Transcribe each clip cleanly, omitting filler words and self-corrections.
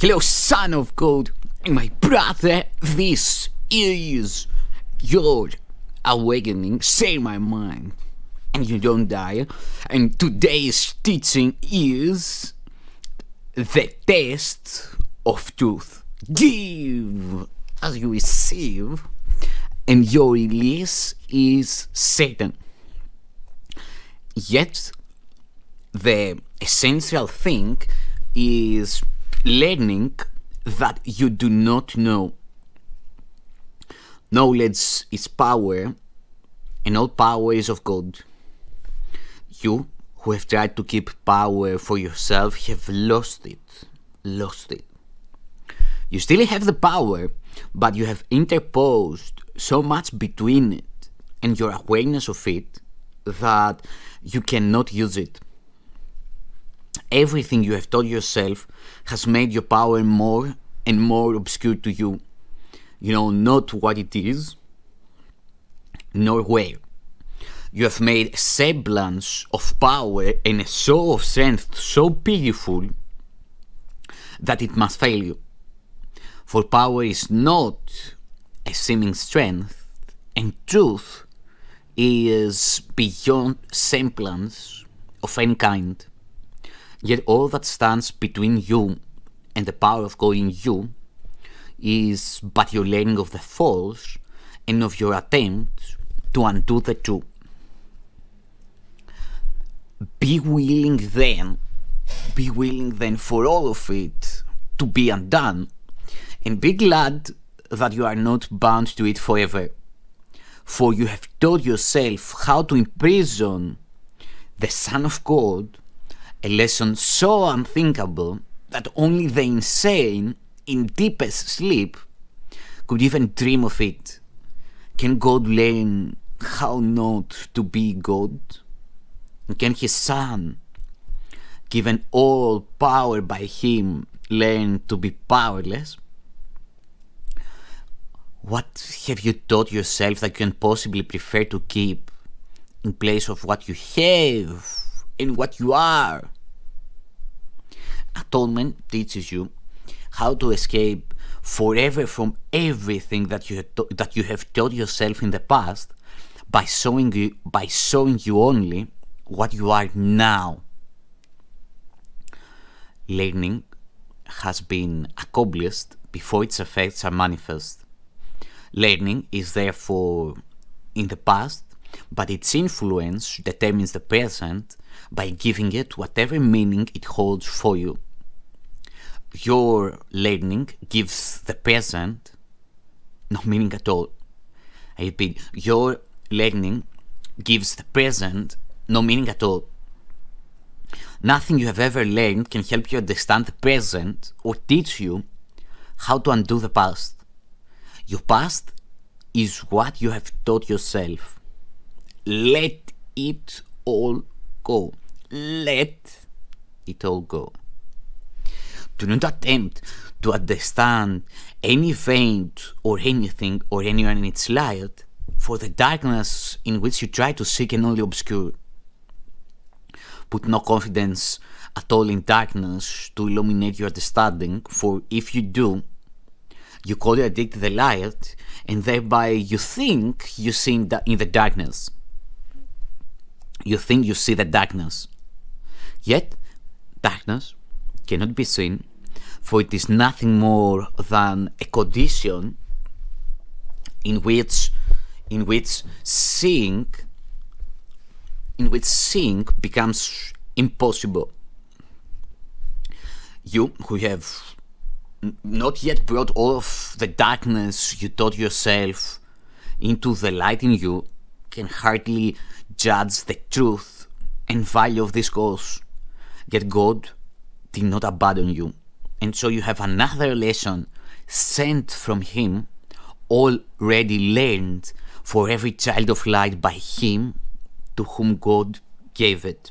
Hello, son of God, my brother, this is your awakening. Say my mind, and you don't die. And today's teaching is the test of truth. Give as you receive, and your release is Satan. Yet, the essential thing is learning that you do not know. Knowledge is power, and all power is of God. You who have tried to keep power for yourself have lost it. You still have the power, but you have interposed so much between it and your awareness of it that you cannot use it. Everything you have taught yourself has made your power more and more obscure to you. You know not what it is, nor where. You have made a semblance of power and a show of strength so beautiful that it must fail you. For power is not a seeming strength, and truth is beyond semblance of any kind. Yet all that stands between you and the power of God in you is but your learning of the false and of your attempt to undo the true. Be willing then for all of it to be undone, and be glad that you are not bound to it forever. For you have taught yourself how to imprison the Son of God, a lesson so unthinkable that only the insane in deepest sleep could even dream of it. Can God learn how not to be God? And can His Son, given all power by Him, learn to be powerless? What have you taught yourself that you can possibly prefer to keep in place of what you have and what you are? Atonement teaches you how to escape forever from everything that you have taught yourself in the past by showing you only what you are now. Learning has been accomplished before its effects are manifest. Learning is therefore in the past, but its influence determines the present by giving it whatever meaning it holds for you. Your learning gives the present no meaning at all. I repeat, your learning gives the present no meaning at all. Nothing you have ever learned can help you understand the present or teach you how to undo the past. Your past is what you have taught yourself. Let it all go. Let it all go. Do not attempt to understand any event or anything or anyone in its light, for the darkness in which you try to seek can only obscure. Put no confidence at all in darkness to illuminate your understanding, for if you do, you contradict the light, and thereby you think you see in the darkness. You think you see the darkness. Yet, darkness cannot be seen, for it is nothing more than a condition in which seeing becomes impossible. You who have not yet brought all of the darkness you taught yourself into the light in you can hardly judge the truth and value of this cause. Yet God did not abandon you, and so you have another lesson sent from Him, already learned for every child of light by Him to whom God gave it.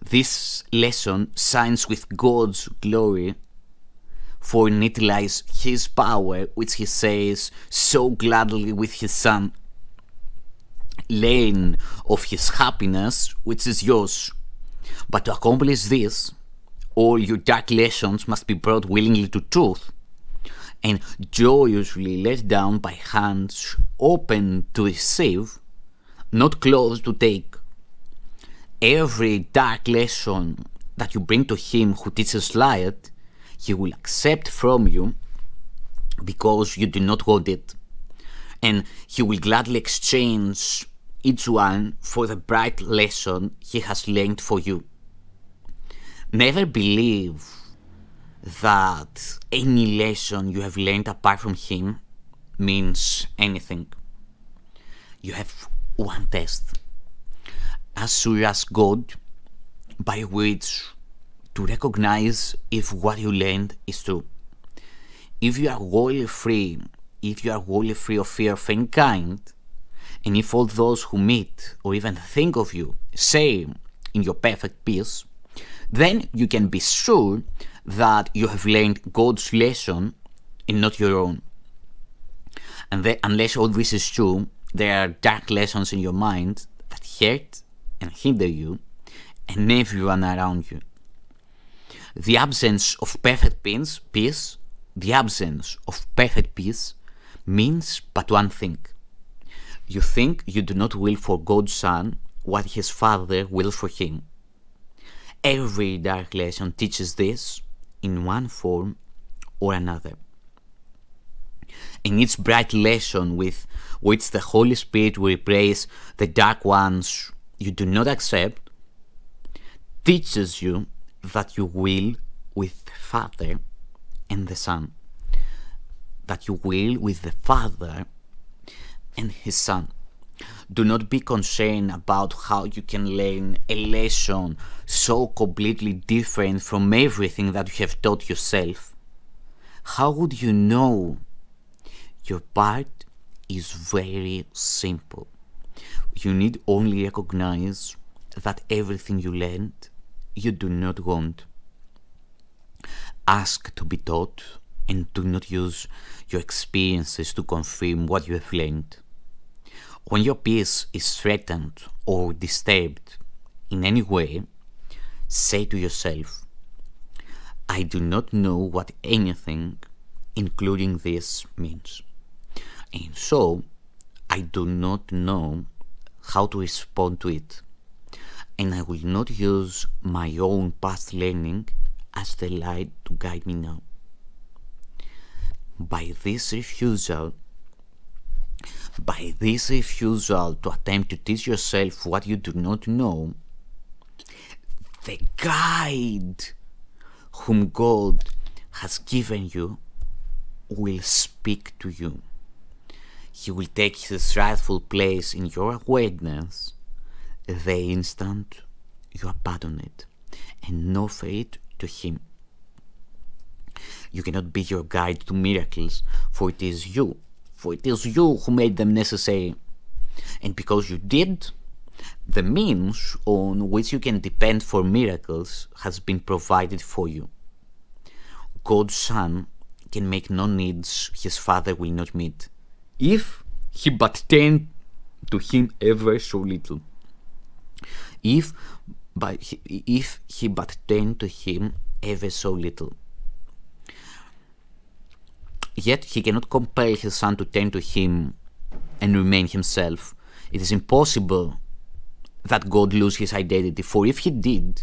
This lesson shines with God's glory, for in it lies His power, which He says so gladly with His Son. Learn of His happiness, which is yours. But to accomplish this, All your dark lessons must be brought willingly to truth, and joyously let down by hands open to receive, not closed to take. Every dark lesson that you bring to him who teaches light, he will accept from you because you do not want it, and he will gladly exchange each one for the bright lesson he has learned for you. Never believe that any lesson you have learned apart from him means anything. You have one test, as sure as God, by which to recognize if what you learned is true. If you are wholly free of fear of any kind, and if all those who meet or even think of you say in your perfect peace, then you can be sure that you have learned God's lesson and not your own. And that unless all this is true, there are dark lessons in your mind that hurt and hinder you and everyone around you. The absence of perfect peace means but one thing. You think you do not will for God's Son what his Father wills for him. Every dark lesson teaches this in one form or another. And each bright lesson with which the Holy Spirit will replace the dark ones you do not accept teaches you that you will with the Father and the Son. That you will with the Father and his Son. Do not be concerned about how you can learn a lesson so completely different from everything that you have taught yourself. How would you know? Your part is very simple. You need only recognize that everything you learned you do not want. Ask to be taught and do not use your experiences to confirm what you have learned. When your peace is threatened or disturbed in any way, say to yourself, I do not know what anything, including this, means. And so, I do not know how to respond to it. And I will not use my own past learning as the light to guide me now. By this refusal to attempt to teach yourself what you do not know, the guide whom God has given you will speak to you. He will take his rightful place in your awareness the instant you abandon it and offer it to him. You cannot be your guide to miracles, for it is you who made them necessary. And because you did, the means on which you can depend for miracles has been provided for you. God's Son can make no needs his Father will not meet, if he but tend to him ever so little. If he but tend to him ever so little. Yet he cannot compel his Son to tend to him and remain himself. It is impossible that God lose his identity, for if he did,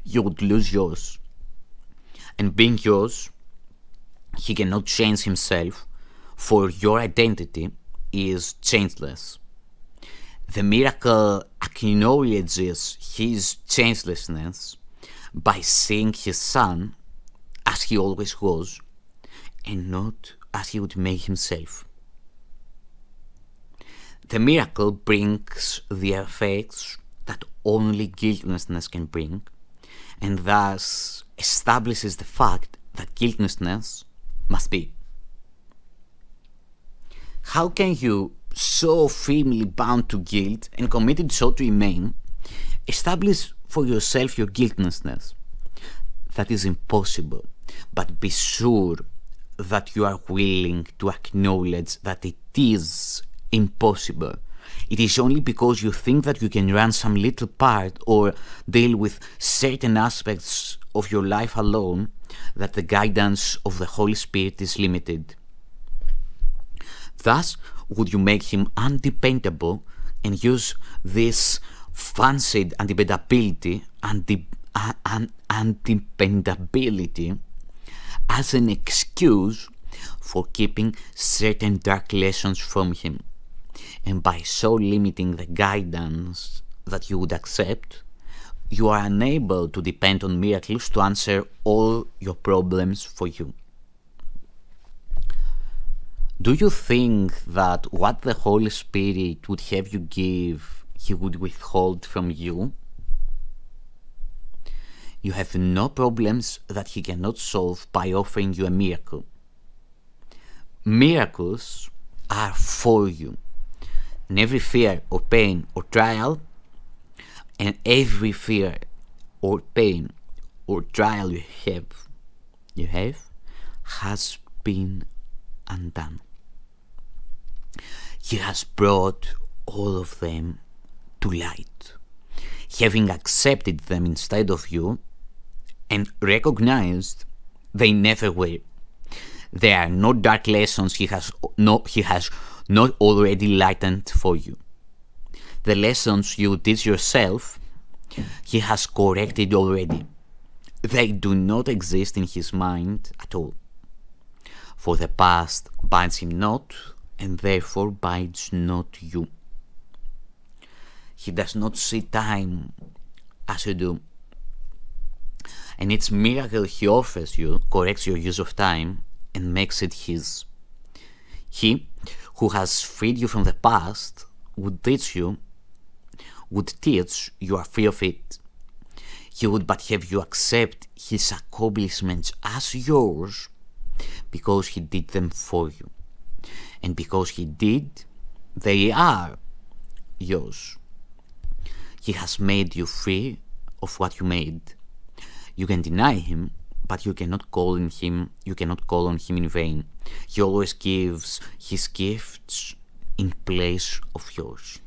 you would lose yours. And being yours, he cannot change himself, for your identity is changeless. The miracle acknowledges his changelessness by seeing his Son as he always was, and not as he would make himself. The miracle brings the effects that only guiltlessness can bring, and thus establishes the fact that guiltlessness must be. How can you, so firmly bound to guilt and committed so to remain, establish for yourself your guiltlessness? That is impossible, but be sure that you are willing to acknowledge that it is impossible. It is only because you think that you can run some little part or deal with certain aspects of your life alone that the guidance of the Holy Spirit is limited. Thus, would you make him undependable and use this fancied undependability as an excuse for keeping certain dark lessons from him, and by so limiting the guidance that you would accept, you are unable to depend on miracles to answer all your problems for you. Do you think that what the Holy Spirit would have you give, he would withhold from you? You have no problems that he cannot solve by offering you a miracle. Miracles are for you. And every fear or pain or trial, and every fear or pain or trial you have has been undone. He has brought all of them to light, having accepted them instead of you and recognized they never were. There are no dark lessons he has not already lightened for you. The lessons you teach yourself, he has corrected already. They do not exist in his mind at all. For the past binds him not, and therefore binds not you. He does not see time as you do. And its miracle he offers you corrects your use of time and makes it his. He who has freed you from the past would teach you are free of it. He would but have you accept his accomplishments as yours because he did them for you. And because he did, they are yours. He has made you free of what you made. You can deny him, but you cannot call on him in vain. He always gives his gifts in place of yours.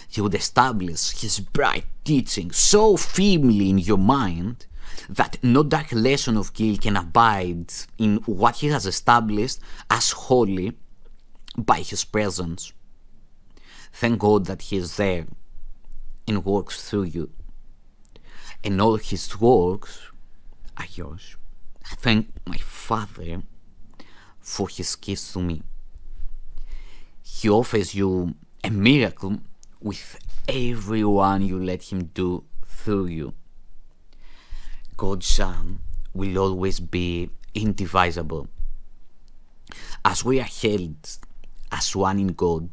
He would establish his bright teaching so firmly in your mind that no dark lesson of guilt can abide in what he has established as holy by his presence. Thank God that he is there and works through you. And all his works are yours. I thank my Father for his gifts to me. He offers you a miracle with everyone you let him do through you. God's Son will always be indivisible. As we are held as one in God,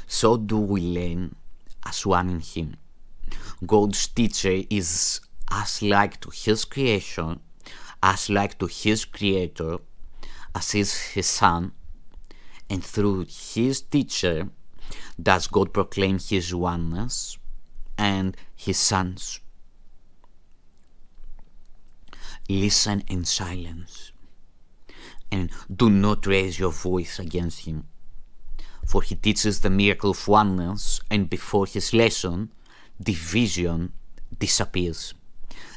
so do we learn as one in him. God's teacher is as like to his creation, as like to his creator, as is his Son, and through his teacher does God proclaim his oneness and his Son's. Listen in silence, and do not raise your voice against him, for he teaches the miracle of oneness, and before his lesson, division disappears.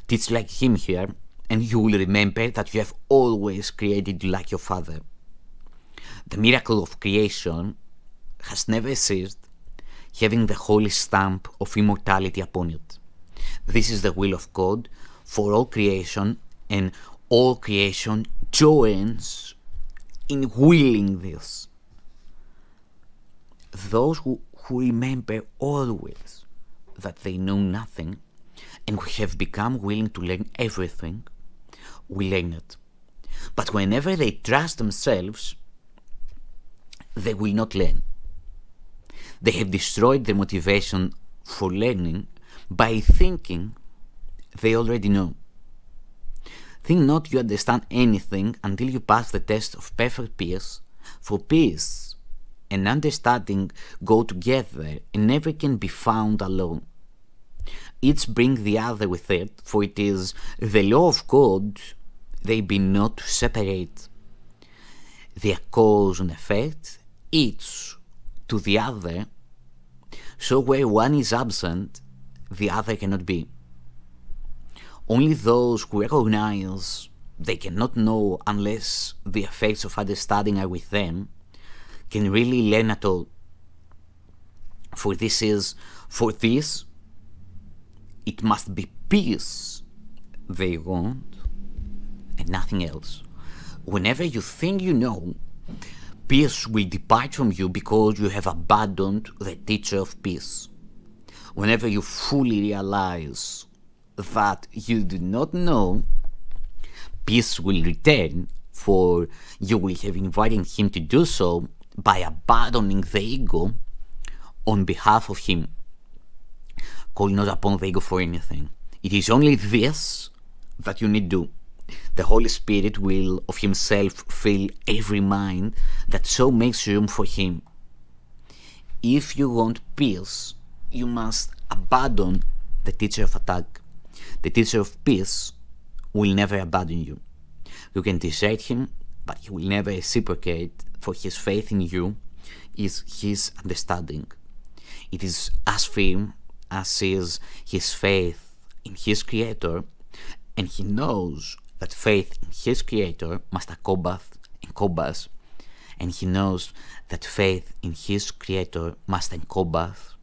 Teach like him here, and you will remember that you have always created like your Father. The miracle of creation has never ceased, having the holy stamp of immortality upon it. This is the will of God for all creation, and all creation joins in willing this. Those who remember always that they know nothing and who have become willing to learn everything will learn it. But whenever they trust themselves, they will not learn. They have destroyed their motivation for learning by thinking they already know. Think not you understand anything until you pass the test of perfect peace, for peace and understanding go together and never can be found alone. Each bring the other with it, for it is the law of God they be not to separate. Their cause and effect, each to the other, so where one is absent, the other cannot be. Only those who recognize they cannot know unless the effects of understanding are with them can really learn at all. For this, it must be peace they want and nothing else. Whenever you think you know, peace will depart from you because you have abandoned the teacher of peace. Whenever you fully realize that you do not know, peace will return, for you will have invited him to do so by abandoning the ego on behalf of him. Call not upon the ego for anything. It is only this that you need to do. The Holy Spirit will of himself fill every mind that so makes room for him. If you want peace, you must abandon the teacher of attack. The teacher of peace will never abandon you. You can desert him, but he will never reciprocate, for his faith in you is his understanding. It is as firm as is his faith in his Creator, and he knows that faith in his Creator must encompass, and he knows that faith in his Creator must encompass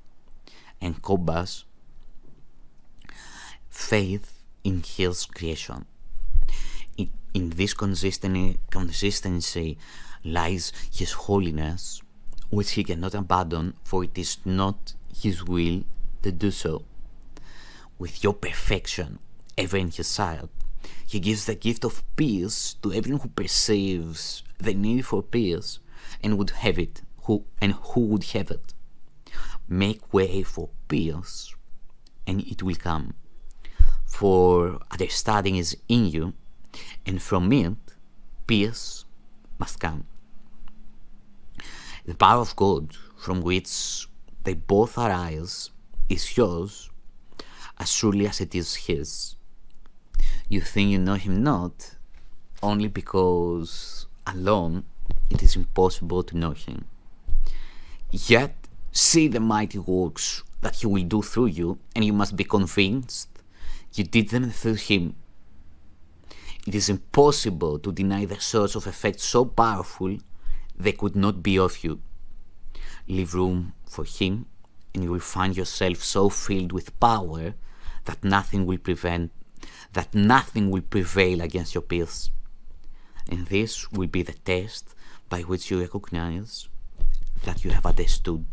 faith in his creation. In this consistency lies his holiness, which he cannot abandon, for it is not his will to do so. With your perfection ever in his sight, he gives the gift of peace to everyone who perceives the need for peace and would have it, who would have it. Make way for peace, and it will come. For understanding is in you, and from it, peace must come. The power of God, from which they both arise, is yours as surely as it is his. You think you know him not, only because alone it is impossible to know him. Yet see the mighty works that he will do through you, and you must be convinced you did them through him. It is impossible to deny the source of effect so powerful they could not be of you. Leave room for him, and you will find yourself so filled with power that nothing will prevail against your peace. And this will be the test by which you recognize that you have understood